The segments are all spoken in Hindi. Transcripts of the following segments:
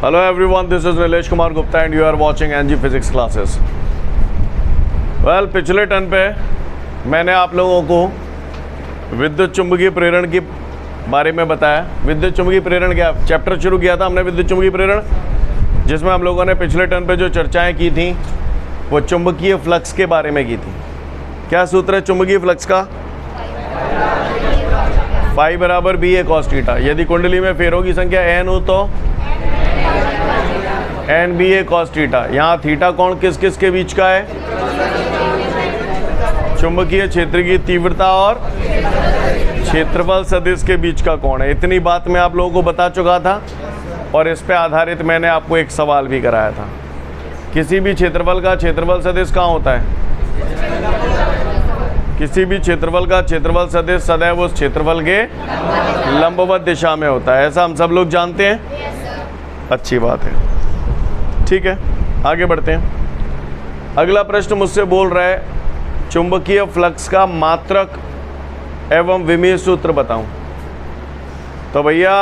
Hello everyone, this is Nilesh Kumar Gupta and you are watching NG Physics classes. Well, पिछले टर्न पे मैंने आप लोगों को विद्युत चुंबकीय प्रेरण के बारे में बताया। विद्युत चुंबकीय प्रेरण क्या चैप्टर शुरू किया था हमने विद्युत चुंबकीय प्रेरण, जिसमें हम लोगों ने पिछले टर्न पे जो चर्चाएं की थी वो चुंबकीय फ्लक्स के बारे में की थी। क्या सूत्र है चुंबकीय फ्लक्स का? फाई बराबर बी ए कॉस थीटा। यदि कुंडली में फेरों की संख्या एन हो तो एन बी ए कॉस थीटा। यहाँ थीटा कोण किस किस के बीच का है? चुंबकीय क्षेत्र की तीव्रता और क्षेत्रफल सदिश के बीच का कोण है। इतनी बात मैं आप लोगों को बता चुका था और इस पे आधारित मैंने आपको एक सवाल भी कराया था। किसी भी क्षेत्रफल का क्षेत्रफल सदिश कहाँ होता है? किसी भी क्षेत्रफल का क्षेत्रफल सदिश सदैव उस क्षेत्रफल के लंबवत दिशा में होता है। ऐसा हम सब लोग जानते हैं। अच्छी बात है, ठीक है, आगे बढ़ते हैं। अगला प्रश्न मुझसे बोल रहा है चुंबकीय फ्लक्स का मात्रक एवं विमीय सूत्र बताऊं। तो भैया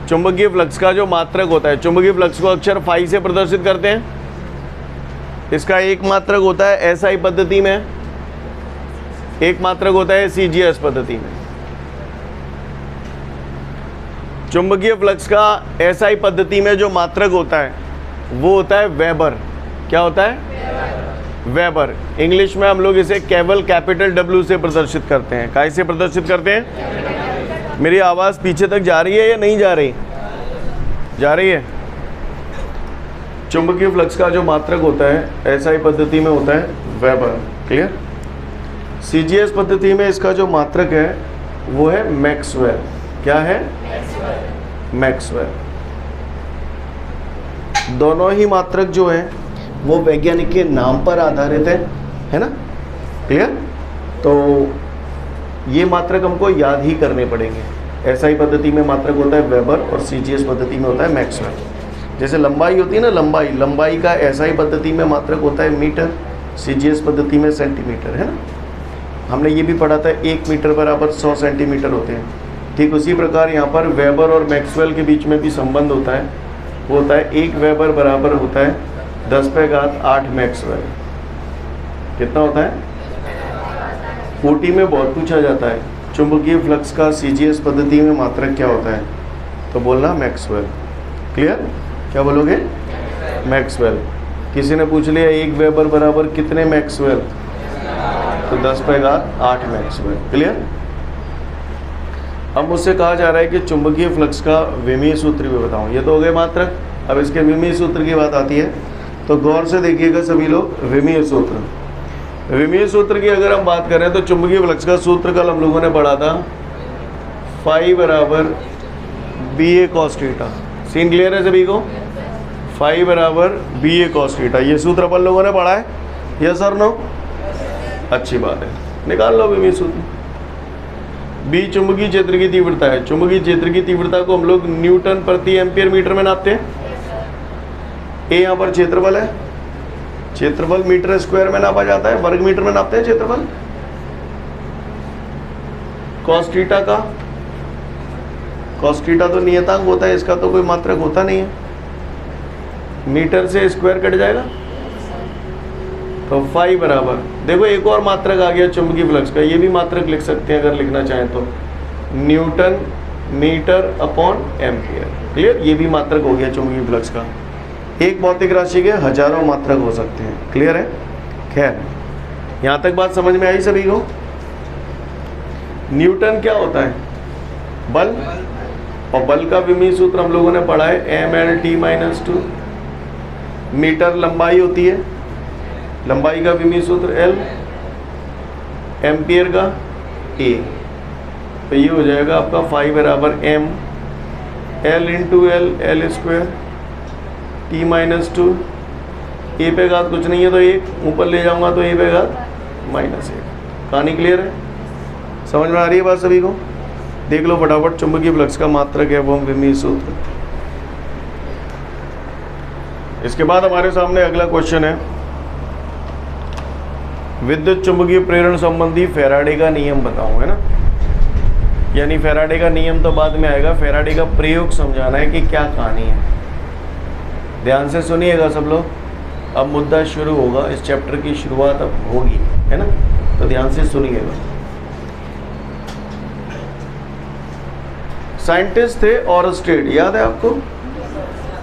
चुंबकीय फ्लक्स का जो मात्रक होता है, चुंबकीय फ्लक्स को अक्षर फाई से प्रदर्शित करते हैं। इसका एक मात्रक होता है एसआई पद्धति में, एक मात्रक होता है सीजीएस पद्धति में। चुंबकीय फ्लक्स का एसआई पद्धति में जो मात्रक होता है वो होता है वेबर। क्या होता है? वेबर। इंग्लिश में हम लोग इसे केवल कैपिटल डब्ल्यू से प्रदर्शित करते हैं। कैसे प्रदर्शित करते हैं? मेरी आवाज़ पीछे तक जा रही है या नहीं जा रही? जा रही है। चुंबकीय फ्लक्स का जो मात्रक होता है एसआई पद्धति में होता है वेबर। क्लियर? सीजीएस पद्धति में इसका जो मात्रक है वो है मैक्सवेल। क्या है? मैक्सवेल। दोनों ही मात्रक जो है वो वैज्ञानिक के नाम पर आधारित है ना? क्लियर? तो ये मात्रक हमको याद ही करने पड़ेंगे। एसआई पद्धति में मात्रक होता है वेबर और सीजीएस पद्धति में होता है मैक्सवेल। जैसे लंबाई होती है ना, लंबाई का एसआई पद्धति में मात्रक होता है मीटर, सीजीएस पद्धति में सेंटीमीटर, है ना? हमने ये भी पढ़ा था 1 मीटर बराबर 100 सेंटीमीटर होते हैं। ठीक उसी प्रकार यहाँ पर वेबर और मैक्सवेल के बीच में भी संबंध होता है। वो होता है 1 वेबर बराबर होता है 10⁸ मैक्सवेल। कितना होता है? कोटि में बहुत पूछा जाता है चुंबकीय फ्लक्स का सीजीएस पद्धति में मात्रक क्या होता है, तो बोलना मैक्सवेल। क्लियर? क्या बोलोगे? मैक्सवेल। किसी ने पूछ लिया 1 वेबर बराबर कितने मैक्सवेल, तो 10⁸ मैक्सवेल। क्लियर? अब मुझसे कहा जा रहा है कि चुंबकीय फ्लक्स का विमीय सूत्र भी बताऊं। ये तो हो गए मात्रक। अब इसके विमीय सूत्र की बात आती है, तो गौर से देखिएगा सभी लोग। विमीय सूत्र, विमीय सूत्र की अगर हम बात करें तो चुंबकीय फ्लक्स का सूत्र कल हम लोगों ने पढ़ा था फाई बराबर बी ए कॉस थीटा। सीन क्लियर है सभी को? फाई बराबर बी ए कॉस थीटा, ये सूत्र अपन लोगों ने पढ़ा है। यस और नो? अच्छी बात है, निकाल लो विमीय सूत्र। बी चुंबकीय क्षेत्र की तीव्रता है। चुंबकीय क्षेत्र की तीव्रता को हम लोग न्यूटन प्रति एम्पियर मीटर में नापते हैं। ए यहाँ पर क्षेत्रफल है, क्षेत्रफल मीटर स्क्वायर में नापा जाता है, वर्ग मीटर में नापते हैं क्षेत्रफल। कॉस थीटा का, कॉस थीटा तो नियतांक होता है, इसका तो कोई मात्रक होता नहीं है। मीटर से स्क्वायर कट जाएगा तो फाई बराबर, देखो एक और मात्रक आ गया चुंबकीय फ्लक्स का, ये भी मात्रक लिख सकते हैं अगर लिखना चाहें तो, newton metre upon ampere. Clear? ये भी मात्रक हो गया चुंबकीय फ्लक्स का। एक भौतिक राशि के हजारों मात्रक हो सकते हैं। क्लियर है? खैर, यहाँ तक बात समझ में आई सभी को? न्यूटन क्या होता है? बल। और बल का विमीय सूत्र हम लोगों ने पढ़ा है mL/t-2। मीटर लंबाई होती है, लंबाई का विमीय सूत्र L, एम्पियर का A। तो ये हो जाएगा आपका फाई बराबर m L×L L square t-2। A पे घात कुछ नहीं है तो 1 ऊपर ले जाऊंगा तो A पे घात -1। कहानी क्लियर है? समझ में आ रही है बात सभी को? देख लो फटाफट चुंबकीय फ्लक्स का मात्रक एवं विमीय सूत्र। इसके बाद हमारे सामने अगला क्वेश्चन है विद्युत चुंबकीय प्रेरण संबंधी फैराडे का नियम बताऊं, है ना? यानी फैराडे का नियम तो बाद में आएगा, फैराडे का प्रयोग समझाना है कि क्या कहानी है। ध्यान से सुनिएगा सब लोग, अब मुद्दा शुरू होगा, इस चैप्टर की शुरुआत अब होगी, है ना, तो ध्यान से सुनिएगा। साइंटिस्ट थे ऑरस्टेड, याद है आपको?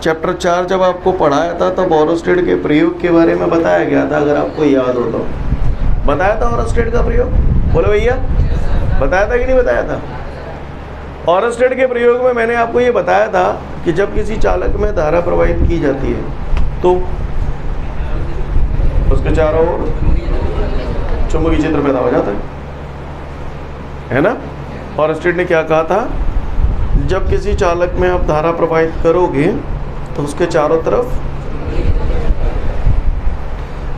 चैप्टर 4 जब आपको पढ़ाया था तब ऑरस्टेड के प्रयोग के बारे में बताया गया था, अगर आपको याद हो तो। बताया था ऑरस्टेड का प्रयोग? बोलो भैया, बताया था कि नहीं बताया था? ऑरस्टेड के प्रयोग में मैंने आपको ये बताया था कि जब किसी चालक में धारा प्रवाहित की जाती है तो उसके चारों ओर चुंबकीय क्षेत्र पैदा हो जाता है ना। ऑरस्टेड ने क्या कहा था? जब किसी चालक में आप धारा प्रवाहित करोगे तो उसके चारों तरफ,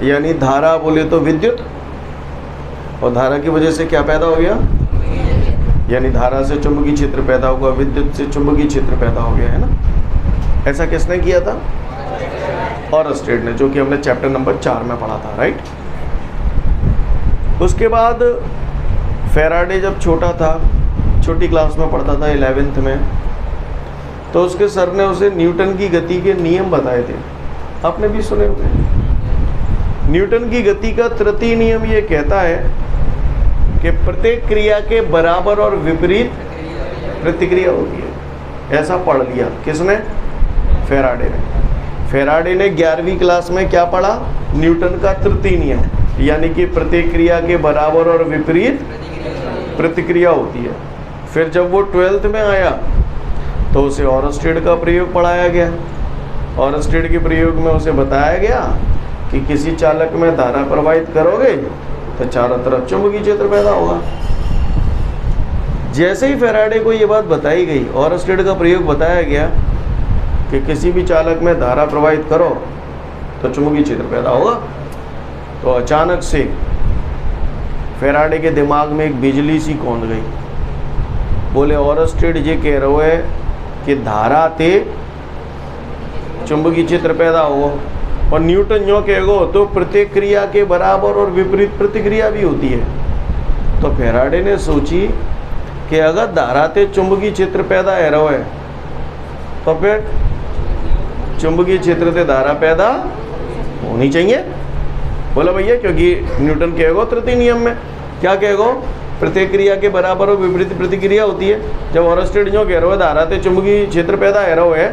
यानी धारा बोले तो विद्युत, और धारा की वजह से क्या पैदा हो गया, यानी धारा से चुंबकीय क्षेत्र पैदा हुआ, विद्युत से चुंबकीय क्षेत्र पैदा हो गया, है ना। ऐसा किसने किया था? ऑरस्टेड ने, जो कि हमने चैप्टर नंबर 4 में पढ़ा था, राइट। उसके बाद फैराडे जब छोटा था, छोटी क्लास में पढ़ता था 11th में, तो उसके सर ने उसे न्यूटन की गति के नियम बताए थे, आपने भी सुने होंगे। न्यूटन की गति का तृतीय नियम ये कहता है कि प्रत्येक क्रिया के बराबर और विपरीत प्रतिक्रिया होती है। ऐसा पढ़ लिया किसने? फैराडे ने। फैराडे ने 11वीं क्लास में क्या पढ़ा? न्यूटन का तृतीय नियम, यानी कि प्रत्येक क्रिया के बराबर और विपरीत प्रतिक्रिया होती है। फिर जब वो 12th में आया तो उसे ऑरस्टेड का प्रयोग पढ़ाया गया। ऑरस्टेड के प्रयोग में उसे बताया गया कि किसी चालक में धारा प्रवाहित करोगे तो चारों तरफ चुंबकीय क्षेत्र पैदा होगा। जैसे ही फैराडे को ये बात बताई गई, ऑरस्टेड का प्रयोग बताया गया कि किसी भी चालक में धारा प्रवाहित करो तो चुंबकीय क्षेत्र पैदा होगा, तो अचानक से फैराडे के दिमाग में एक बिजली सी कौंध गई। बोले ऑरस्टेड ये कह रहे है कि धारा ते चुंबकीय क्षेत्र पैदा हो, और न्यूटन जो कहेगो तो प्रत्येक क्रिया के बराबर और विपरीत प्रतिक्रिया भी होती है। तो फैराडे ने सोची कि अगर धारा ते चुंबकीय क्षेत्र पैदा है रहो है तो फिर चुंबकीय क्षेत्र से धारा पैदा होनी चाहिए। बोला भैया, क्योंकि न्यूटन कहेगो तृतीय नियम में क्या कहेगो? प्रत्येक क्रिया के बराबर और विपरीत प्रतिक्रिया होती है। जब ऑरस्टेड जो कह रहे हो धारा ते चुंबकीय क्षेत्र पैदा है रहो है,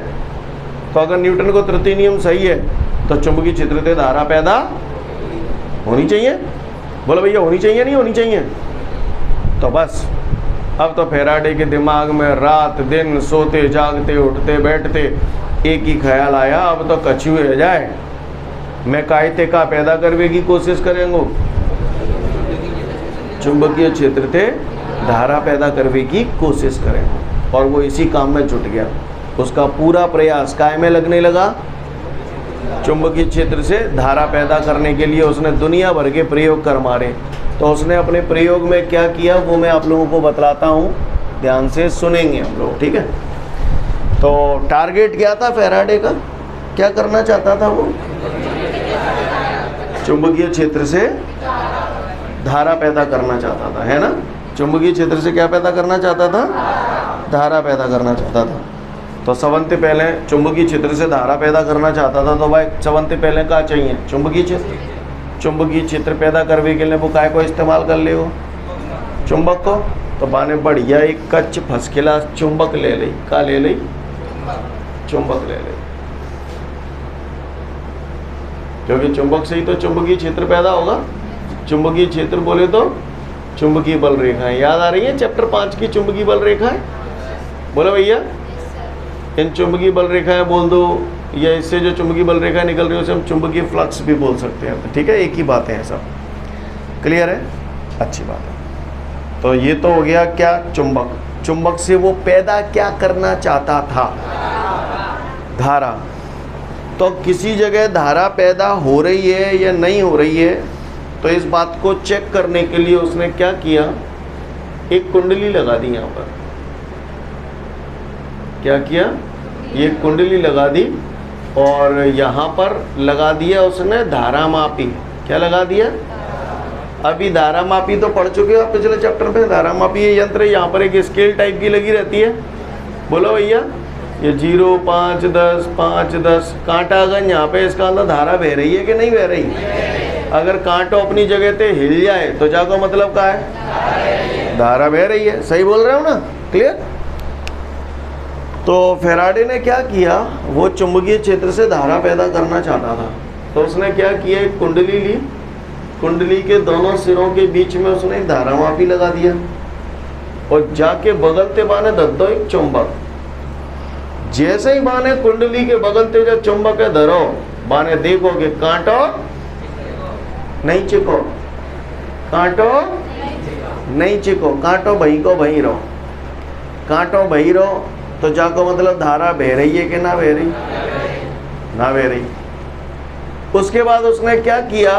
तो अगर न्यूटन को तृतीय नियम सही है तो चुंबकीय क्षेत्र से धारा पैदा होनी चाहिए। बोलो भैया, होनी चाहिए नहीं होनी चाहिए? तो बस अब तो फैराडे के दिमाग में रात दिन सोते जागते उठते बैठते एक ही ख्याल आया, अब तो कछुए है जाए, मैं कायते का पैदा करने की कोशिश करेंगे, चुंबकीय क्षेत्र से धारा पैदा करने की कोशिश करें। और वो इसी काम में जुट गया। उसका पूरा प्रयास काय में लगने लगा? चुंबकीय क्षेत्र से धारा पैदा करने के लिए उसने दुनिया भर के प्रयोग कर मारे। तो उसने अपने प्रयोग में क्या किया वो मैं आप लोगों को बतलाता हूँ, ध्यान से सुनेंगे हम लोग, ठीक है। तो टारगेट क्या था फैराडे का? क्या करना चाहता था वो? चुंबकीय क्षेत्र से धारा पैदा करना चाहता था, है ना। चुंबकीय क्षेत्र से क्या पैदा करना चाहता था? धारा पैदा करना चाहता था। तो सबसे पहले चुंबकीय क्षेत्र से धारा पैदा करना चाहता था, तो भाई सबसे पहले क्या चाहिए? चुंबकीय क्षेत्र। चुंबकीय क्षेत्र पैदा करने के लिए वो काय को इस्तेमाल कर ले? वो चुंबक को। तो बाने बढ़िया एक कच्च फसकिला चुंबक ले ली। का ले ली? चुंबक ले ली, क्योंकि चुंबक से ही तो चुंबकीय क्षेत्र पैदा होगा। चुंबकीय क्षेत्र बोले तो चुंबकीय बल रेखाएं याद आ रही है? चैप्टर 5 की चुंबकीय बल रेखाएं बोलो भैया। इन चुंबकीय बल रेखाएं बोल दो, या इससे जो चुंबकीय बल रेखाएं निकल रही है उसे हम चुंबकीय फ्लक्स भी बोल सकते हैं, ठीक है। एक ही बात है, सब क्लियर है? अच्छी बात है। तो ये तो हो गया क्या? चुंबक। चुंबक से वो पैदा क्या करना चाहता था? धारा। तो किसी जगह धारा पैदा हो रही है या नहीं हो रही है, तो इस बात को चेक करने के लिए उसने क्या किया? एक कुंडली लगा दी यहाँ पर। क्या किया? ये कुंडली लगा दी और यहाँ पर लगा दिया उसने धारा मापी। क्या लगा दिया? अभी धारा मापी तो पढ़ चुके हो आप पिछले चैप्टर में। धारा मापी ये यंत्र यहाँ पर एक स्केल टाइप की लगी रहती है, बोलो भैया। ये 0 5 10 5 10 कांटा अगर यहाँ पे इसका अंदर धारा बह रही है कि नहीं बह रही? अगर कांटा अपनी जगह पे हिल जाए तो जाको मतलब क्या है? धारा बह रही है। सही बोल रहे हो ना? क्लियर? तो फैराडे ने क्या किया, वो चुंबकीय क्षेत्र से धारा पैदा करना चाहता था, तो उसने क्या किया, एक कुंडली ली, कुंडली के दोनों सिरों के बीच में उसने एक धारामापी लगा दिया और जाके बगलते बाने धर एक चुंबक। जैसे ही बाने कुंडली के बगलते जो चुंबक है धरो, बाने देखोगे कांटो नहीं चिको, कांटो नहीं चिको, कांटो भई को भई रहो, कांटो भई रहो, तो जाको मतलब धारा बह रही है कि ना बह रही? ना बह रही। उसके बाद उसने क्या किया,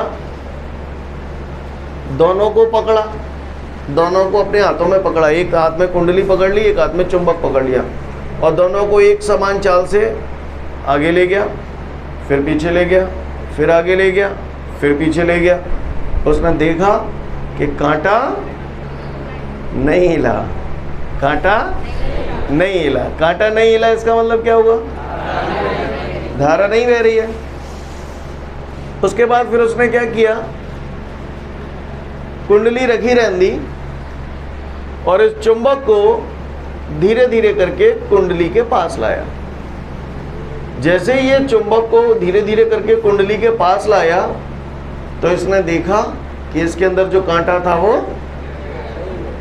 दोनों को पकड़ा, दोनों को अपने हाथों में पकड़ा, एक हाथ में कुंडली पकड़ ली, एक हाथ में चुंबक पकड़ लिया और दोनों को एक समान चाल से आगे ले गया, फिर पीछे ले गया, फिर आगे ले गया, फिर पीछे ले गया। उसने देखा कि कांटा नहीं हिला, कांटा नहीं हिला, कांटा नहीं हिला, इसका मतलब क्या हुआ? धारा नहीं बह रही है। उसके बाद फिर उसने क्या किया, कुंडली रखी रहने दी और इस चुंबक को धीरे धीरे करके कुंडली के पास लाया। जैसे ही ये चुंबक को धीरे धीरे करके कुंडली के पास लाया तो इसने देखा कि इसके अंदर जो कांटा था वो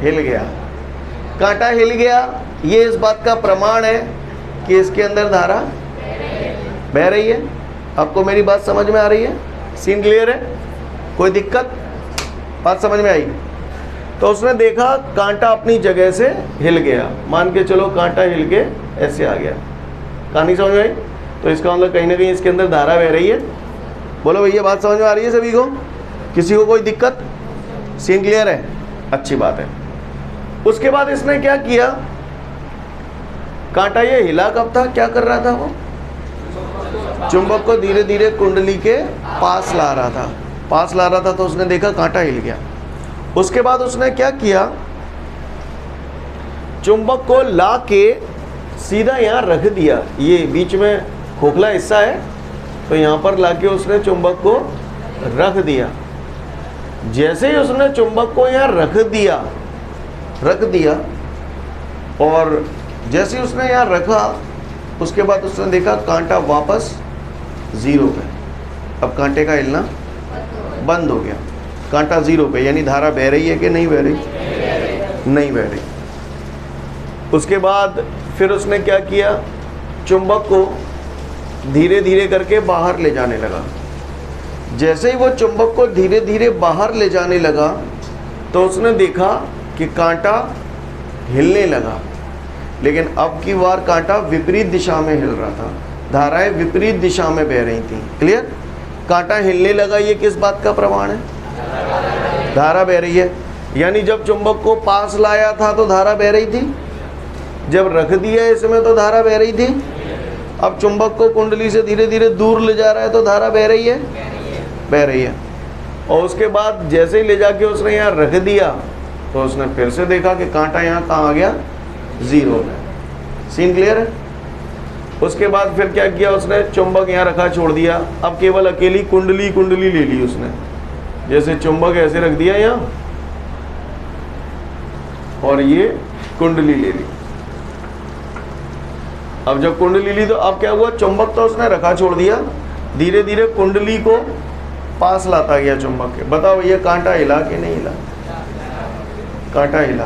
हिल गया। कांटा हिल गया, ये इस बात का प्रमाण है कि इसके अंदर धारा बह रही है। आपको मेरी बात समझ में आ रही है? सीन क्लियर है? कोई दिक्कत? बात समझ में आई? तो उसने देखा कांटा अपनी जगह से हिल गया, मान के चलो कांटा हिल के ऐसे आ गया। कहानी समझ में आई? तो इसका मतलब कहीं ना कहीं इसके अंदर धारा बह रही है। बोलो भैया, बात समझ में आ रही है सभी को? किसी को कोई दिक्कत? सीन क्लियर है? अच्छी बात है। उसके बाद इसने क्या किया, कांटा ये हिला कब था, क्या कर रहा था वो? चुंबक को धीरे धीरे कुंडली के पास ला रहा था, पास ला रहा था, तो उसने देखा कांटा हिल गया। उसके बाद उसने क्या किया, चुंबक को ला के सीधा यहाँ रख दिया। ये बीच में खोखला हिस्सा है, तो यहाँ पर लाके उसने चुंबक को रख दिया। जैसे ही उसने चुंबक को यहाँ रख दिया और जैसे ही उसने यहाँ रखा, उसके बाद उसने देखा कांटा वापस 0 पे। अब कांटे का हिलना बंद हो गया, कांटा 0 पे, यानी धारा बह रही है कि नहीं बह रही? नहीं बह रही। उसके बाद फिर उसने क्या किया, चुंबक को धीरे धीरे करके बाहर ले जाने लगा। जैसे ही वो चुंबक को धीरे धीरे बाहर ले जाने लगा तो उसने देखा कि कांटा हिलने लगा, लेकिन अब की बार कांटा विपरीत दिशा में हिल रहा था, धाराएं विपरीत दिशा में बह रही थी। क्लियर? कांटा हिलने लगा, ये किस बात का प्रमाण है? धारा बह रही है। यानी जब चुंबक को पास लाया था तो धारा बह रही थी, जब रख दिया इसमें तो धारा बह रही थी। अब चुंबक को कुंडली से धीरे धीरे दूर ले जा रहा है तो धारा बह रही है, बह रही है। और उसके बाद जैसे ही ले जाके उसने यहाँ रख दिया तो उसने फिर से देखा कि कांटा यहाँ कहाँ आ गया? 0 पे। सीन क्लियर है? उसके बाद फिर क्या किया, उसने चुंबक यहाँ रखा, छोड़ दिया। अब केवल अकेली कुंडली ले ली उसने। जैसे चुंबक ऐसे रख दिया यहाँ और ये कुंडली ले ली। अब जब कुंडली ली तो अब क्या हुआ, चुंबक तो उसने रखा छोड़ दिया, धीरे धीरे कुंडली को पास लाता गया चुंबक के। बताओ ये कांटा हिला कि नहीं हिला? कांटा हिला।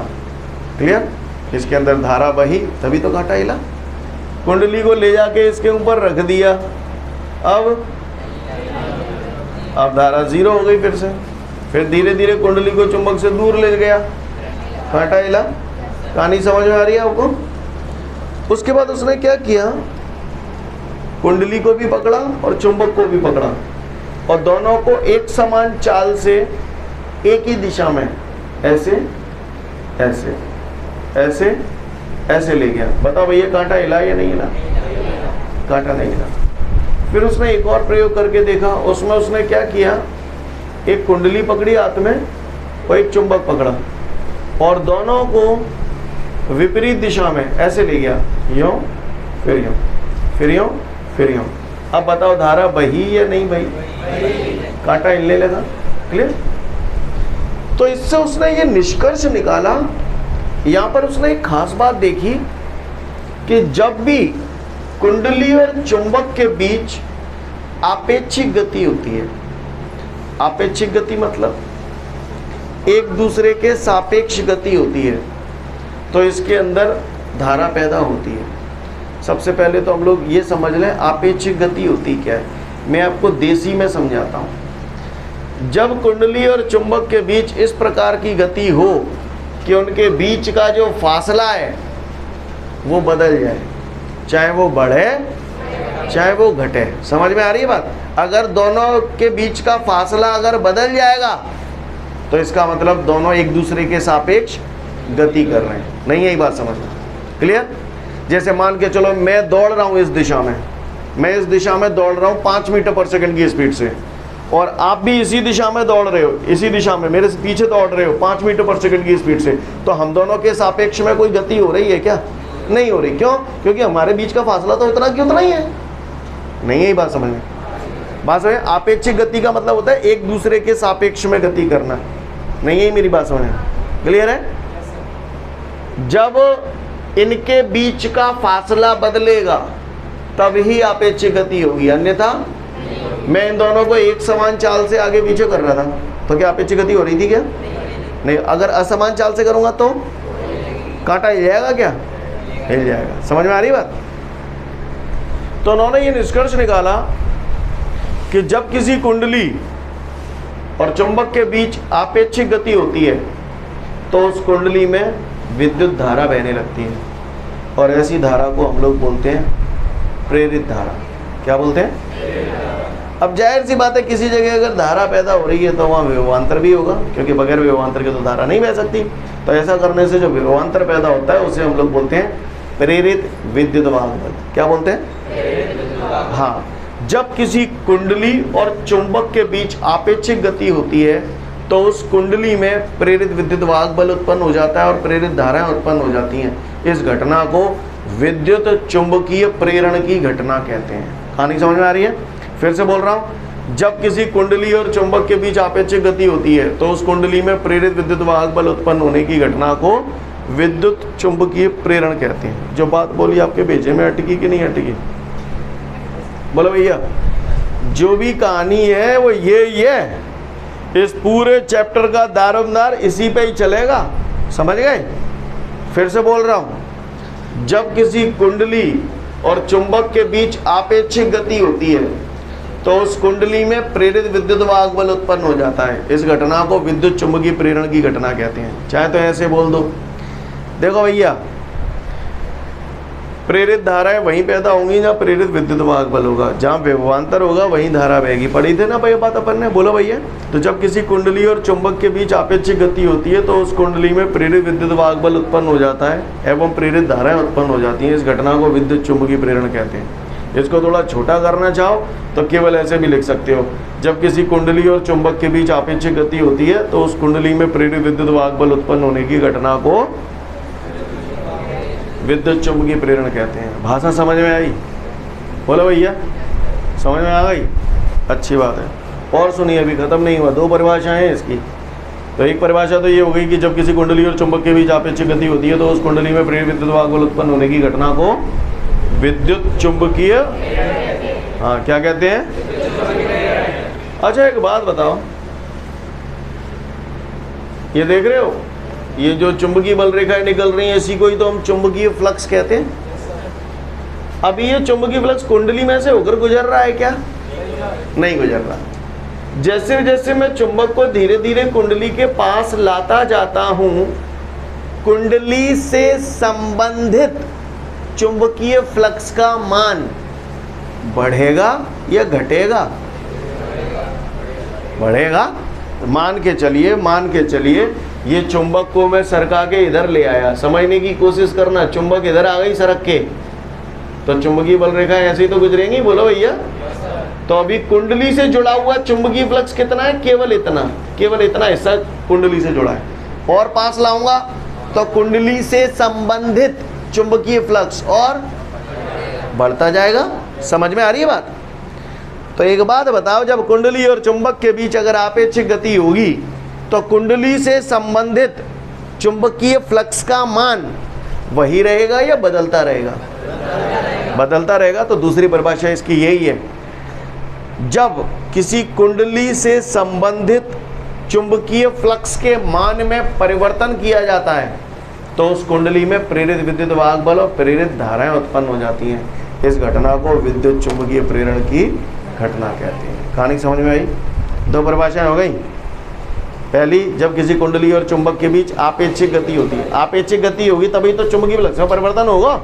क्लियर? इसके अंदर धारा बही तभी तो कांटा हिला। कुंडली को ले जाके इसके ऊपर रख दिया, अब धारा 0 हो गई फिर से। फिर धीरे धीरे कुंडली को चुंबक से दूर ले गया, कांटा हिला। कहानी समझ में आ रही है आपको? उसके बाद उसने क्या किया, कुंडली को भी पकड़ा और चुंबक को भी पकड़ा और दोनों को एक समान चाल से एक ही दिशा में ऐसे ऐसे ऐसे ऐसे ले गया। बताओ भैया कांटा हिला या नहीं हिला? कांटा नहीं हिला। फिर उसने एक और प्रयोग करके देखा, उसमें उसने क्या किया, एक कुंडली पकड़ी हाथ में और एक चुंबक पकड़ा और दोनों को विपरीत दिशा में ऐसे ले गया, यूं फिर यूं, फिर यूं, फिर यूं। अब बताओ धारा बही या नहीं बही? कांटा हिलने लगा। क्लियर? तो इससे उसने ये निष्कर्ष निकाला, यहां पर उसने एक खास बात देखी कि जब भी कुंडली और चुंबक के बीच आपेक्षिक गति होती है, आपेक्षिक गति मतलब एक दूसरे के सापेक्ष गति होती है, तो इसके अंदर धारा पैदा होती है। सबसे पहले तो हम लोग ये समझ लें आपेक्षिक गति होती क्या है। मैं आपको देसी में समझाता हूँ। जब कुंडली और चुंबक के बीच इस प्रकार की गति हो कि उनके बीच का जो फासला है वो बदल जाए, चाहे वो बढ़े चाहे वो घटे। समझ में आ रही है बात? अगर दोनों के बीच का फासला अगर बदल जाएगा तो इसका मतलब दोनों एक दूसरे के सापेक्ष गति कर रहे हैं। नहीं, यही बात समझना। क्लियर? जैसे मान के चलो मैं दौड़ रहा हूँ इस दिशा में, मैं इस दिशा में दौड़ रहा हूँ 5 मीटर पर सेकंड की स्पीड से, और आप भी इसी दिशा में दौड़ रहे हो, इसी दिशा में मेरे से पीछे दौड़ रहे हो 5 मीटर पर सेकंड की स्पीड से, तो हम दोनों के सापेक्ष में कोई गति हो रही है क्या? नहीं हो रही। क्यों? क्योंकि हमारे बीच का फासला तो इतना की उतना ही है। नहीं, यही बात समझ में? बात समझ? आपेक्षिक गति का मतलब होता है एक दूसरे के सापेक्ष में गति करना। नहीं, यही मेरी बात समझ में? क्लियर है? जब इनके बीच का फासला बदलेगा तब ही आपेक्षिक गति होगी, अन्यथा मैं इन दोनों को एक समान चाल से आगे पीछे कर रहा था तो क्या आपेक्षिक गति हो रही थी क्या? नहीं। अगर असमान चाल से करूंगा तो कांटा हिल जाएगा क्या? हिल जाएगा। समझ में आ रही बात? तो उन्होंने ये निष्कर्ष निकाला कि जब किसी कुंडली और चुंबक के बीच आपेक्षिक गति होती है तो उस कुंडली में विद्युत धारा बहने लगती है, और ऐसी धारा को हम लोग बोलते हैं प्रेरित धारा। क्या बोलते हैं? अब जाहिर सी बात है किसी जगह अगर धारा पैदा हो रही है तो वहाँ विभवांतर भी होगा, क्योंकि बगैर विभवांतर के तो धारा नहीं बह सकती। तो ऐसा करने से जो विभवांतर पैदा होता है उसे हम लोग बोलते हैं प्रेरित विद्युत वाहक बल। क्या बोलते हैं? हाँ। जब किसी कुंडली और चुंबक के बीच आपेक्षिक गति होती है तो उस कुंडली में प्रेरित विद्युत वाहक बल उत्पन्न हो जाता है और प्रेरित धाराएं उत्पन्न हो जाती हैं। इस घटना को विद्युत चुंबकीय प्रेरण की घटना कहते हैं। कहानी समझ में आ रही है? फिर से बोल रहा हूँ, जब किसी कुंडली और चुंबक के बीच आपेक्षिक गति होती है तो उस कुंडली में प्रेरित विद्युत वाहक बल उत्पन्न होने की घटना को विद्युत चुंबकीय प्रेरण कहते हैं। जो बात बोली आपके भेजे में अटकी कि नहीं अटकी? बोलो भैया। जो भी कहानी है वो ये है, इस पूरे चैप्टर का दारोमदार इसी पे ही चलेगा। समझ गए? फिर से बोल रहा हूँ, जब किसी कुंडली और चुंबक के बीच आपेक्षिक गति होती है तो उस कुंडली में प्रेरित विद्युत वाहक बल उत्पन्न हो जाता है। इस घटना को विद्युत चुंबकीय प्रेरण की घटना कहते हैं। चाहे तो ऐसे बोल दो, देखो भैया, प्रेरित धाराएं वहीं पैदा होंगी जहाँ प्रेरित विद्युत वाहक बल होगा, जहाँ विभवांतर होगा वहीं धारा बहेगी। पढ़ी थे ना भैया बात अपन ने? बोलो भैया। तो जब किसी कुंडली और चुंबक के बीच आपेक्षिक गति होती है तो उस कुंडली में प्रेरित विद्युत वाहक बल उत्पन्न हो जाता है एवं प्रेरित धाराएं उत्पन्न हो जाती हैं। इस घटना को विद्युत चुंबकीय प्रेरण कहते हैं। इसको थोड़ा छोटा करना चाहो तो केवल ऐसे भी लिख सकते हो, जब किसी कुंडली और चुंबक के बीच आपेक्षिक गति होती है तो उस कुंडली में प्रेरित विद्युत वाहक बल उत्पन्न होने की घटना को विद्युत चुंबकीय प्रेरण कहते हैं। भाषा समझ में आई? बोलो भैया, समझ में आ गई? अच्छी बात है। और सुनिए, अभी खत्म नहीं हुआ, 2 परिभाषाएं हैं इसकी। तो एक परिभाषा तो ये हो गई कि जब किसी कुंडली और चुंबक के बीच आपेक्षिक गति होती है तो उस कुंडली में प्रेरित विद्युत वाहक बल उत्पन्न होने की घटना को विद्युत चुंबकीय, हाँ क्या कहते हैं? अच्छा एक बात बताओ, ये देख रहे हो ये जो चुंबकीय बल रेखाएं निकल रही हैं इसी को ही तो हम चुंबकीय फ्लक्स कहते हैं। अभी ये चुंबकीय फ्लक्स कुंडली में से होकर गुजर रहा है क्या? नहीं गुजर रहा। जैसे जैसे मैं चुंबक को धीरे धीरे कुंडली के पास लाता जाता हूं, कुंडली से संबंधित चुंबकीय फ्लक्स का मान बढ़ेगा या घटेगा? बढ़ेगा। मान के चलिए ये चुंबक को मैं सरका के इधर ले आया। समझने की कोशिश करना, चुंबक इधर आ गई सरक के, तो चुंबकीय बल रेखा ऐसे ही तो गुजरेंगी। बोलो भैया। तो अभी कुंडली से जुड़ा हुआ चुंबकीय फ्लक्स कितना है? केवल इतना हिस्सा कुंडली से जुड़ा है। और पास लाऊंगा तो कुंडली से संबंधित चुंबकीय फ्लक्स और बढ़ता जाएगा। समझ में आ रही है बात? तो एक बात बताओ, जब कुंडली और चुंबक के बीच अगर आपेक्षिक गति होगी तो कुंडली से संबंधित चुंबकीय फ्लक्स का मान वही रहेगा या बदलता रहेगा? बदलता रहेगा। तो दूसरी परिभाषा इसकी यही है, जब किसी कुंडली से संबंधित चुंबकीय फ्लक्स के मान में परिवर्तन किया जाता है तो उस कुंडली में प्रेरित विद्युत वाहक बल और प्रेरित धाराएं उत्पन्न हो जाती हैं। इस घटना को विद्युत चुंबकीय प्रेरण की घटना कहते हैं। कहानी समझ में आई? दो परिभाषाएं हो गई। पहली, जब किसी कुंडली और चुंबक के बीच आपेक्षिक गति होती है, आपेक्षिक गति होगी तभी तो चुंबकीय फ्लक्स में परिवर्तन होगा।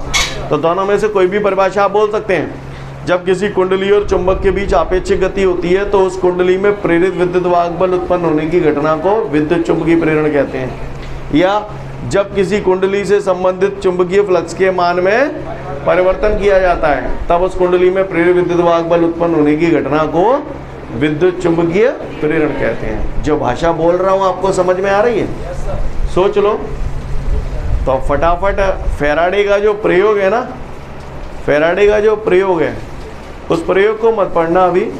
तो दोनों में से कोई भी परिभाषा आप बोल सकते हैं। जब किसी कुंडली और चुंबक के बीच आपेक्षिक गति होती है तो उस कुंडली में प्रेरित विद्युत वाहक बल उत्पन्न होने की घटना को विद्युत चुंबकीय प्रेरण कहते हैं। या जब किसी कुंडली से संबंधित चुंबकीय फ्लक्स के मान में परिवर्तन किया जाता है तब उस कुंडली में प्रेरित विद्युत वाहक बल उत्पन्न होने की घटना को विद्युत चुंबकीय प्रेरण कहते हैं। जो भाषा बोल रहा हूँ आपको समझ में आ रही है? सोच लो। तो फटाफट फैराडे का जो प्रयोग है ना, फैराडे का जो प्रयोग है उस प्रयोग को मत पढ़ना अभी।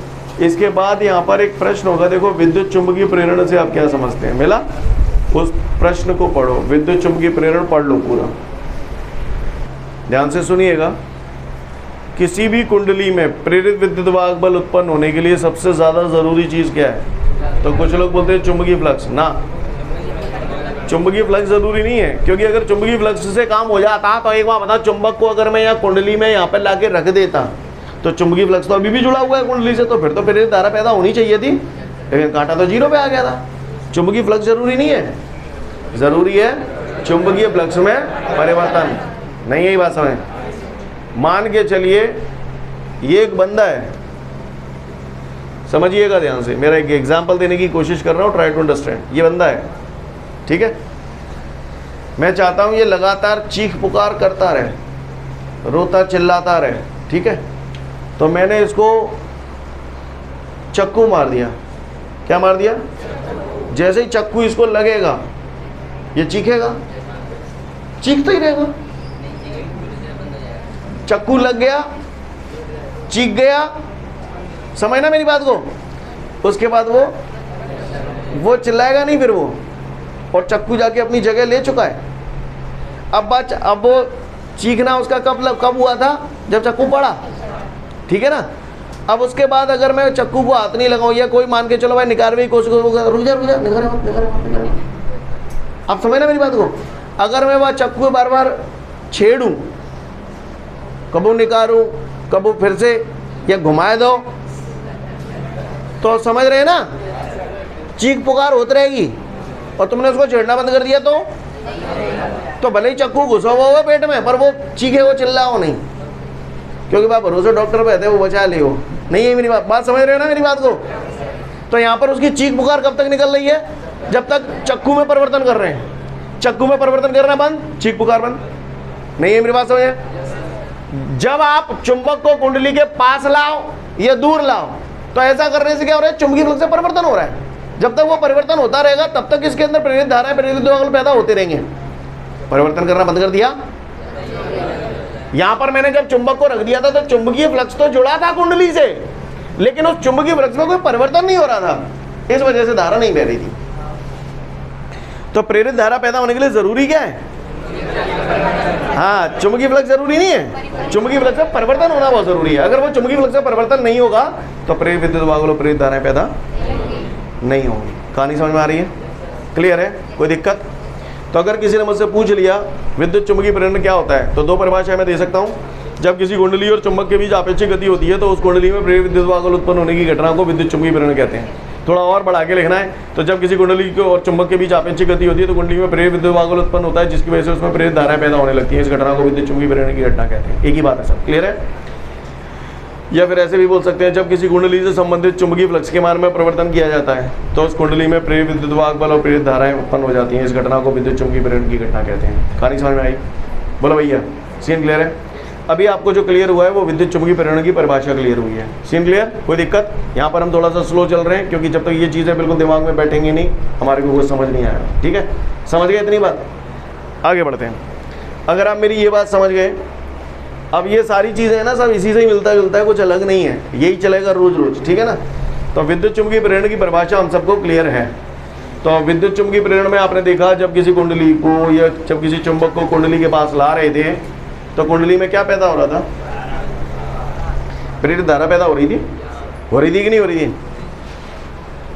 इसके बाद यहाँ पर एक प्रश्न होगा, देखो विद्युत चुंबकीय प्रेरण से आप क्या समझते हैं, मिला? उस प्रश्न को पढ़ो, विद्युत चुंबकीय प्रेरण पढ़ लो पूरा। ध्यान से सुनिएगा। किसी भी कुंडली में प्रेरित विद्युत वाहक बल उत्पन्न होने के लिए सबसे ज़्यादा ज़रूरी चीज़ क्या है? तो कुछ लोग बोलते हैं चुंबकीय फ्लक्स। ना, चुंबकीय फ्लक्स ज़रूरी नहीं है, क्योंकि अगर चुंबकीय फ्लक्स से काम हो जाता तो एक बार बता, चुंबक को अगर मैं यहाँ कुंडली में यहाँ पर ला के रख देता तो चुंबकीय फ्लक्स तो अभी भी जुड़ा हुआ है कुंडली से, तो फिर तो प्रेरित धारा पैदा होनी चाहिए थी, लेकिन कांटा तो जीरो पे आ गया था। चुंबकीय फ्लक्स जरूरी नहीं है, जरूरी है चुंबकीय फ्लक्स में परिवर्तन। नहीं, यही बात समझ। मान के चलिए ये एक बंदा है, समझिएगा ध्यान से, मेरा एक एग्जांपल देने की कोशिश कर रहा हूँ, ट्राई टू अंडरस्टैंड। ये बंदा है, ठीक है? मैं चाहता हूँ ये लगातार चीख पुकार करता रहे, रोता चिल्लाता रहे, ठीक है? तो मैंने इसको चक्कू मार दिया। क्या मार दिया? जैसे ही चक्कू इसको लगेगा ये चीखेगा, चीखता ही रहेगा। चक्कू लग गया, चीख गया, समझना मेरी बात को। उसके बाद वो चिल्लाएगा नहीं फिर वो, और चक्कू जाके अपनी जगह ले चुका है। अब वो चीखना उसका कब हुआ था? जब चक्कू पड़ा, ठीक है ना? अब उसके बाद अगर मैं चक्कू को हाथ नहीं लगाऊं या कोई मान के चलो भाई निकारने की कोशिश करो, रुक जा, निकाल। आप समझना मेरी बात को। अगर मैं वह चक्कू बार बार छेड़ूं, कबू निकारूं, कबू फिर से या घुमाए दो, तो समझ रहे ना, चीख पुकार होती रहेगी। और तुमने उसको छेड़ना बंद कर दिया तो भले ही चक्कू घुसा हुआ पेट में, पर वो चीखे, वो चिल्लाओ नहीं, क्योंकि बाप भरोसे डॉक्टर पे है, वो बचा ले। वो नहीं है मेरी बात समझ रहे हो ना मेरी बात को? तो यहाँ पर उसकी चीख पुकार कब तक निकल रही है? जब तक चक्कू में परिवर्तन कर रहे हैं। चक्कू में परिवर्तन करना बंद, चीख पुकार बंद। नहीं है मेरी बात समझे? जब आप चुंबक को कुंडली के पास लाओ या दूर लाओ, तो ऐसा करने से क्या हो रहा है? चुंबकीय फ्लक्स से परिवर्तन हो रहा है। जब तक वो परिवर्तन होता रहेगा तब तक इसके अंदर प्रेरित धाराएं, प्रेरित वाहक पैदा होते रहेंगे। परिवर्तन करना बंद कर दिया। यहां पर मैंने जब चुंबक को रख दिया था तो चुंबकीय फ्लक्स तो जुड़ा था कुंडली से, लेकिन उस चुंबकीय फ्लक्स में कोई परिवर्तन नहीं हो रहा था, इस वजह से धारा नहीं बह रही थी। तो प्रेरित धारा पैदा होने के लिए जरूरी क्या है? हाँ, चुंबकीय फ्लक्स जरूरी नहीं है, चुंबकीय फ्लक्स में परिवर्तन होना बहुत जरूरी है। अगर वो चुंबकीय फ्लक्स में परिवर्तन नहीं होगा तो प्रेरित विद्युत वाहक और प्रेरित धाराएं पैदा नहीं होंगी। कहानी समझ में आ रही है? क्लियर है? कोई दिक्कत? तो अगर किसी ने मुझसे पूछ लिया विद्युत चुंबकीय प्रेरण क्या होता है, तो दो परिभाषाएं मैं दे सकता हूँ। जब किसी कुंडली और चुंबक के बीच आपेक्षिक गति होती है तो उस कुंडली में प्रेरित विद्युत वाहक उत्पन्न होने की घटना को विद्युत चुंबकीय प्रेरण कहते हैं। थोड़ा और बढ़ा के लिखना है तो जब किसी कुंडली और चुंबक के बीच आपेक्षिक गति होती है तो कुंडली में प्रेरित विद्युत वाहक उत्पन्न होता है, जिसकी वजह से उसमें प्रेरित धाराएं पैदा होने लगती है। इस घटना को विद्युत चुंबकीय प्रेरण की घटना कहते हैं। एक ही बात है सब, क्लियर है? या फिर ऐसे भी बोल सकते हैं, जब किसी कुंडली से संबंधित चुंबकीय फ्लक्स के मान में परिवर्तन किया जाता है तो उस कुंडली में प्रेरित विद्युत वाहक बल और प्रेरित धाराएं उत्पन्न हो जाती हैं। इस घटना को विद्युत चुंबकीय प्रेरण की घटना कहते हैं। कहानी समझ में आई? बोलो भैया, सीन क्लियर है? अभी आपको जो क्लियर हुआ है वो विद्युत चुंबकीय प्रेरण की परिभाषा क्लियर हुई है। Scene clear? कोई दिक्कत? यहाँ पर हम थोड़ा सा स्लो चल रहे हैं क्योंकि जब तक ये चीज़ें बिल्कुल दिमाग में बैठेंगी नहीं हमारे को कुछ समझ नहीं आएगा। ठीक है, समझ गए इतनी बात? आगे बढ़ते हैं। अगर आप मेरी ये बात समझ गए अब ये सारी चीज़ें हैं ना, सब इसी से ही मिलता जुलता है, कुछ अलग नहीं है, यही चलेगा रोज रोज, ठीक है ना। तो विद्युत चुंबकीय प्रेरण की परिभाषा हम सबको क्लियर है। तो विद्युत चुंबकीय प्रेरण में आपने देखा, जब किसी कुंडली को या जब किसी चुंबक को कुंडली के पास ला रहे थे तो कुंडली में क्या पैदा हो रहा था? प्रेरित धारा पैदा हो रही थी कि नहीं हो रही थी?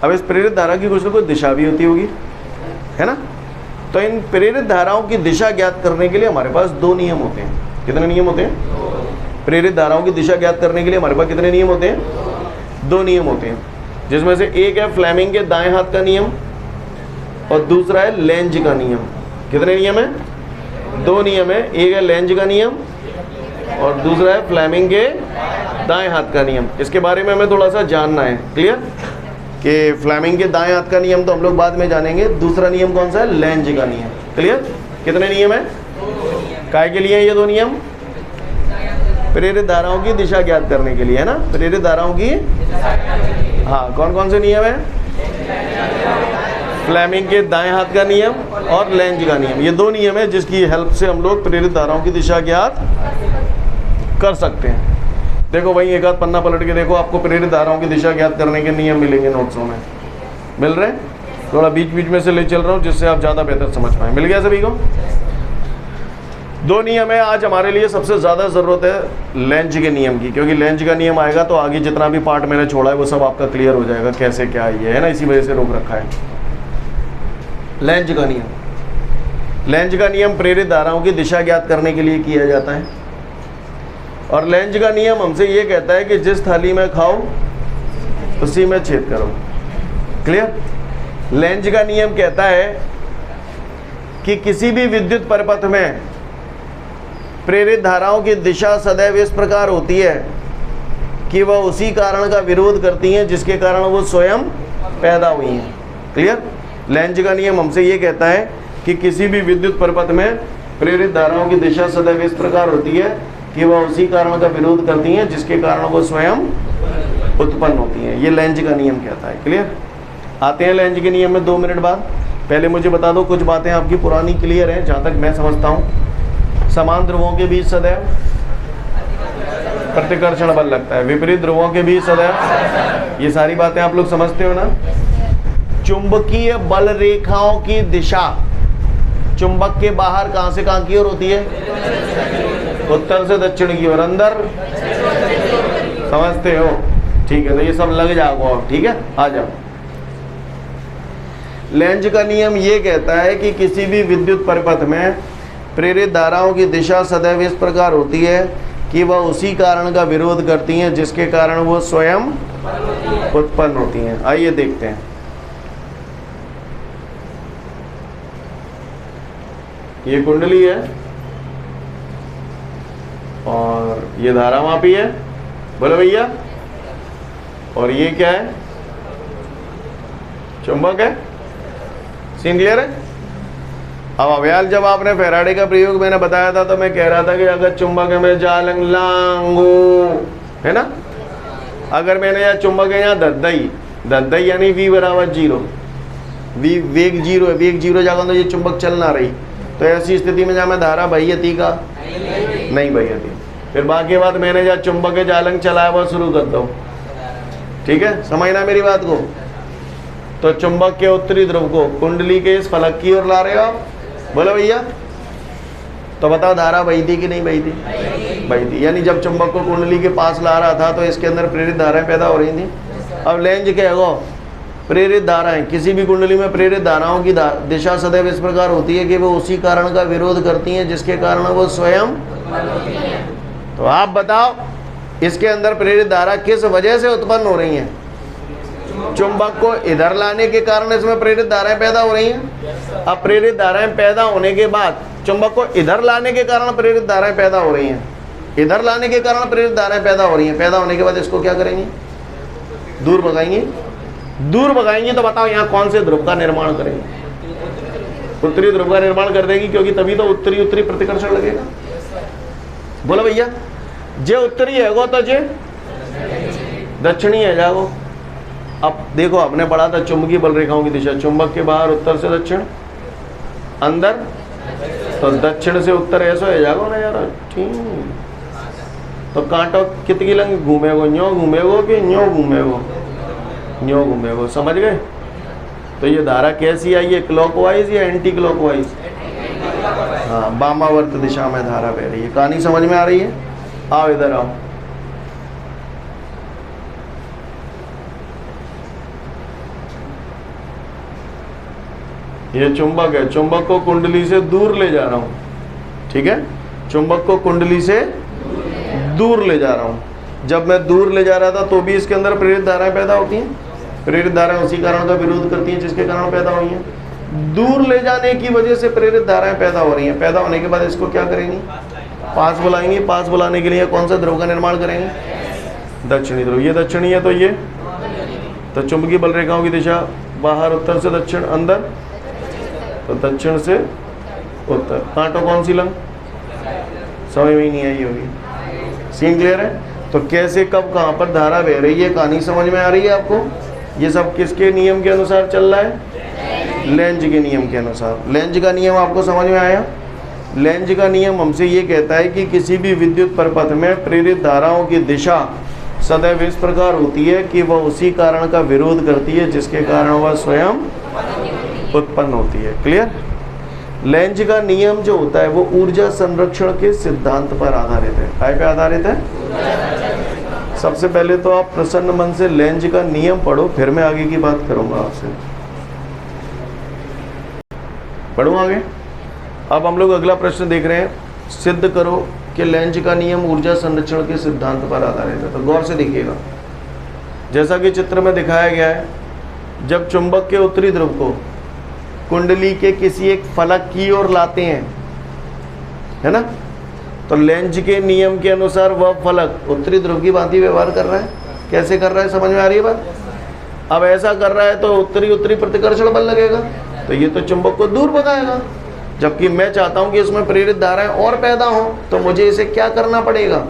अब इस प्रेरित धारा की कुछ ना कुछ दिशा भी होती होगी, है ना। तो इन प्रेरित धाराओं की दिशा ज्ञात करने के लिए हमारे पास दो नियम होते हैं। कितने नियम होते हैं? प्रेरित धाराओं की दिशा ज्ञात करने के लिए हमारे पास कितने नियम होते हैं? दो नियम होते हैं, जिसमें से एक है फ्लेमिंग के दाएं हाथ का नियम और दूसरा है लेंज का नियम। कितने नियम है? दो नियम है, एक है लेंज का नियम और दूसरा है फ्लेमिंग के दाएं हाथ का नियम। इसके बारे में हमें थोड़ा सा जानना है, क्लियर, कि फ्लेमिंग के दाएं हाथ का नियम तो हम लोग बाद में जानेंगे, दूसरा नियम कौन सा है? लेंज का नियम। क्लियर? कितने नियम है? काय के लिए ये दो नियम? प्रेरित धाराओं की दिशा ज्ञात करने के लिए, है ना। प्रेरित धाराओं की, हाँ, कौन कौन से नियम है? फ्लेमिंग के दाएं हाथ का नियम और लेंज का नियम। ये दो नियम है जिसकी हेल्प से हम लोग प्रेरित धाराओं की दिशा ज्ञात कर सकते हैं। देखो भाई, एक आध पन्ना पलट के देखो, आपको प्रेरित धाराओं की दिशा ज्ञात करने के नियम मिलेंगे नोट्सों में। मिल रहे हैं? थोड़ा बीच बीच में से ले चल रहा हूँ जिससे आप ज़्यादा बेहतर समझ पाए। मिल गया सभी को? दो नियम है, आज हमारे लिए सबसे ज़्यादा ज़रूरत है लेंज के नियम की, क्योंकि लेंज का नियम आएगा तो आगे जितना भी पार्ट मैंने छोड़ा है वो सब आपका क्लियर हो जाएगा, कैसे क्या ये है ना, इसी वजह से रोक रखा है। लेंज का नियम, लेंज का नियम प्रेरित धाराओं की दिशा ज्ञात करने के लिए किया जाता है। और लेंज का नियम हमसे ये कहता है कि जिस थाली में खाओ उसी में छेद करो। क्लियर? लेंज का नियम कहता है कि किसी भी विद्युत परिपथ में प्रेरित धाराओं की दिशा सदैव इस प्रकार होती है कि वह उसी कारण का विरोध करती हैं जिसके कारण वो स्वयं पैदा हुई हैं। क्लियर? लेंज का नियम हमसे ये कहता है कि किसी भी विद्युत परिपथ में प्रेरित धाराओं की दिशा सदैव इस प्रकार होती है कि वह उसी कारण का विरोध करती हैं जिसके कारण वो स्वयं उत्पन्न होती हैं। ये लेंज का नियम कहता है। क्लियर? आते हैं लेंज के नियम में 2 मिनट बाद। पहले मुझे बता दो, कुछ बातें आपकी पुरानी क्लियर हैं जहाँ तक मैं समझता हूँ। समान ध्रुवों के बीच सदैव प्रतिकर्षण बल लगता है, विपरीत ध्रुवों के बीच सदैव, ये सारी बातें आप लोग समझते हो ना। चुंबकीय बल रेखाओं की दिशा चुंबक के बाहर कहाँ से कहाँ की ओर होती है? उत्तर से दक्षिण की ओर। अंदर समझते हो? ठीक है, तो ये सब लग जाओ अब। ठीक है, आ जाओ। लेंज का नियम ये कहता है कि किसी भी विद्युत परिपथ में प्रेरित धाराओं की दिशा सदैव इस प्रकार होती है कि वह उसी कारण का विरोध करती हैं जिसके कारण वो स्वयं उत्पन्न होती हैं। आइए देखते हैं। ये कुंडली है और ये धारामापी है, बोलो भैया। और ये क्या है? चुंबक है। सीन क्लियर है? अब अभ्याल, जब आपने फैराडे का प्रयोग मैंने बताया था तो मैं कह रहा था कि अगर चुंबक है में जालंग लांगो, है ना, अगर मैंने यहाँ चुंबक है यहाँ दद्दई यानी V बराबर 0, V वेग 0 है, वेग 0 जाकर तो ये चुंबक चल ना रही, तो ऐसी स्थिति में जहाँ मैं धारा बहीयती का नहीं बहीयती, फिर बाकी बात मैंने जहाँ चुंबक है जालंग चलाया वह शुरू कर दो। ठीक है, समझना मेरी बात को। तो चुंबक के उत्तरी ध्रुव को कुंडली के इस फलक की ओर ला रहे हो आप, बोलो भैया। तो बताओ धारा बही थी कि नहीं बही थी? बही थी। यानी जब चुंबक को कुंडली के पास ला रहा था तो इसके अंदर प्रेरित धाराएं पैदा हो रही थी। अब लेंज क्या है? प्रेरित धाराएं, किसी भी कुंडली में प्रेरित धाराओं की दिशा सदैव इस प्रकार होती है कि वो उसी कारण का विरोध करती हैं जिसके कारण वो स्वयं। तो आप बताओ इसके अंदर प्रेरित धारा किस वजह से उत्पन्न हो रही हैं? चुंबक को इधर लाने के कारण इसमें प्रेरित धाराएं पैदा हो रही हैं। अब प्रेरित धाराएं पैदा होने के बाद चुंबक को इधर लाने के कारण प्रेरित धाराएं पैदा हो रही हैं। इधर लाने के कारण प्रेरित धाराएं पैदा हो रही हैं। पैदा होने के बाद इसको क्या करेंगे? दूर भगाएंगे। दूर भगाएंगे तो बताओ यहाँ कौन से ध्रुव का निर्माण करेंगे? उत्तरी ध्रुव का निर्माण कर देगी, क्योंकि तभी तो उत्तरी उत्तरी प्रतिकर्षण लगेगा। बोलो भैया, जे उत्तरी है वो तो जे दक्षिणी है जाओ। अब देखो, आपने पढ़ा था चुंबकीय बल रेखाओं की दिशा, चुंबक के बाहर उत्तर से दक्षिण, अंदर तो दक्षिण से उत्तर, ऐसा है जाओ ना यार। ठीक, तो कांटो कितनी लंग घूमेगो, न्यो घूमेगो कि न्यो घूमेगो, न्यो घूमेगो, समझ गए। तो ये धारा कैसी आई है, क्लॉकवाइज या एंटी क्लॉकवाइज? हाँ, वामावर्त दिशा में धारा बह रही है। कहानी समझ में आ रही है? आओ इधर आओ। ये चुंबक है, चुंबक को कुंडली से दूर ले जा रहा हूं, ठीक है, चुंबक को कुंडली से दूर ले जा रहा हूं। जब मैं दूर ले जा रहा था तो भी इसके अंदर प्रेरित धाराएं पैदा होती हैं। प्रेरित धाराएं उसी कारण का विरोध करती हैं जिसके कारण पैदा हुई हैं। दूर ले जाने की वजह से प्रेरित धाराएं पैदा हो रही हैं। पैदा होने के बाद इसको क्या करेंगी, पास बुलाएंगे। पास बुलाने के लिए कौन सा ध्रुव का निर्माण करेंगे, दक्षिणी ध्रुव। ये दक्षिणी है तो ये, तो चुंबकीय बल रेखाओं की दिशा बाहर उत्तर से दक्षिण, अंदर तो दक्षिण से उत्तर। कांटो कौन सी लंग, समझ में ही नहीं आई होगी। सीन क्लियर है? तो कैसे कब कहाँ पर धारा बह रही है, कहानी समझ में आ रही है आपको? ये सब किसके नियम के अनुसार चल रहा है, लेंज के नियम के अनुसार। लेंज का नियम आपको समझ में आया? लेंज का नियम हमसे ये कहता है कि किसी भी विद्युत परपथ में प्रेरित धाराओं की दिशा सदैव इस प्रकार होती है कि वह उसी कारण का विरोध करती है जिसके कारण वह स्वयं उत्पन्न होती है। क्लियर? लेंज का नियम जो होता है वो ऊर्जा संरक्षण के सिद्धांत पर आधारित है। काय पे आधारित है? सबसे पहले तो आप प्रसन्न मन से लेंज का नियम पढ़ो, फिर मैं आगे की बात करूंगा आपसे। पढ़ूं आगे? अब हम लोग अगला प्रश्न देख रहे हैं, सिद्ध करो कि लेंज का नियम ऊर्जा संरक्षण के सिद्धांत पर आधारित है। तो गौर से देखिएगा, जैसा कि चित्र में दिखाया गया है, जब चुंबक के उत्तरी ध्रुव को कुंडली के किसी एक फलक की ओर लाते हैं, है ना, तो लेंज के नियम के अनुसार वह फलक उत्तरी ध्रुव की भांति व्यवहार कर रहा है। कैसे कर रहा है, समझ में आ रही है बात? अब ऐसा कर रहा है तो उत्तरी प्रतिकर्षण बल लगेगा, तो ये तो चुंबक को दूर भगाएगा। जबकि मैं चाहता हूं कि इसमें प्रेरित धाराएं और पैदा हो, तो मुझे इसे क्या करना पड़ेगा,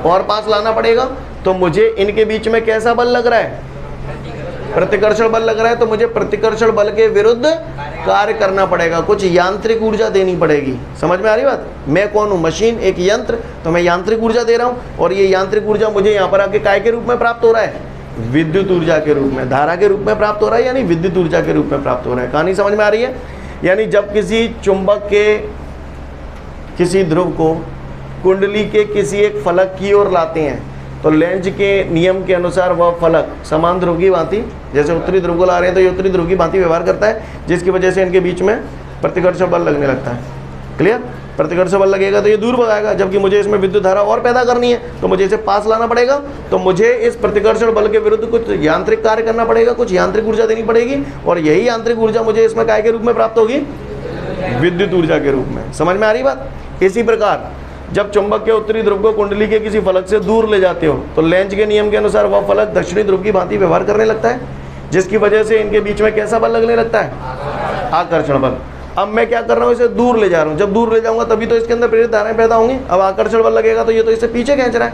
और पास लाना पड़ेगा। तो मुझे इनके बीच में कैसा बल लग रहा है, प्रतिकर्षण बल लग रहा है। तो मुझे प्रतिकर्षण बल के विरुद्ध कार्य करना पड़ेगा, कुछ यांत्रिक ऊर्जा देनी पड़ेगी। समझ में आ रही बात? मैं कौन हूँ, मशीन, एक यंत्र, तो मैं यांत्रिक ऊर्जा दे रहा हूँ, और ये यांत्रिक ऊर्जा मुझे यहाँ पर आके काय के रूप में प्राप्त हो रहा है, विद्युत ऊर्जा के रूप में, धारा के रूप में प्राप्त हो रहा है, यानी विद्युत ऊर्जा के रूप में प्राप्त हो रहा है। कहानी समझ में आ रही है? यानी जब किसी चुंबक के किसी ध्रुव को कुंडली के किसी एक फलक की ओर लाते हैं, तो लेंज के नियम के अनुसार वह फलक समान ध्रुव की भांति, जैसे उत्तरी ध्रुव को ला रहे हैं तो ये उत्तरी ध्रुव की भांति व्यवहार करता है, जिसकी वजह से इनके बीच में प्रतिकर्षण बल लगने लगता है। क्लियर? प्रतिकर्षण बल लगेगा तो ये दूर भगाएगा। जबकि मुझे इसमें विद्युत धारा और पैदा करनी है, तो मुझे इसे पास लाना पड़ेगा। तो मुझे इस प्रतिकर्षण बल के विरुद्ध कुछ यांत्रिक कार्य करना पड़ेगा, कुछ यांत्रिक ऊर्जा देनी पड़ेगी, और यही यांत्रिक ऊर्जा मुझे इसमें काय के रूप में प्राप्त होगी, विद्युत ऊर्जा के रूप में। समझ में आ रही बात? इसी प्रकार जब चुंबक के उत्तरी ध्रुव को कुंडली के किसी फलक से दूर ले जाते हो, तो लेंज के नियम के अनुसार वह फलक दक्षिणी ध्रुव की भांति व्यवहार करने लगता है, जिसकी वजह से इनके बीच में कैसा बल लगने लगता है, आकर्षण बल। अब मैं क्या कर रहा हूँ, इसे दूर ले जा रहा हूँ। जब दूर ले जाऊंगा तभी तो इसके अंदर प्रेरित धाराएं पैदा होंगी। अब आकर्षण बल लगेगा तो ये तो इसे पीछे खींच रहा है,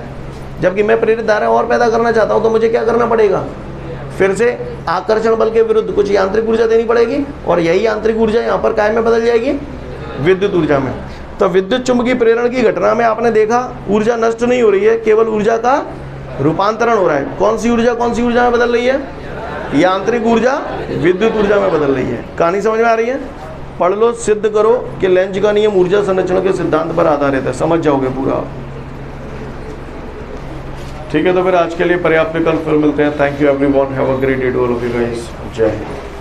जबकि मैं प्रेरित धाराएं और पैदा करना चाहता हूँ। तो मुझे क्या करना पड़ेगा, फिर से आकर्षण बल के विरुद्ध कुछ यांत्रिक ऊर्जा देनी पड़ेगी, और यही यांत्रिक ऊर्जा यहाँ पर काय में बदल जाएगी, विद्युत ऊर्जा में। तो विद्युत चुंबकीय प्रेरण की घटना में आपने देखा ऊर्जा नष्ट नहीं हो रही है, केवल ऊर्जा का रूपांतरण हो रहा है। कौन सी ऊर्जा में बदल रही है, यांत्रिक ऊर्जा विद्युत ऊर्जा में बदल रही है। कहानी समझ में आ रही है? पढ़ लो, सिद्ध करो कि लेंज का नियम ऊर्जा संरक्षण के सिद्धांत पर आधारित है, समझ जाओगे पूरा। ठीक है, तो फिर आज के लिए पर्याप्त, कल फिर मिलते हैं। Thank you everyone, have a great day to all of you guys. जय हिंद।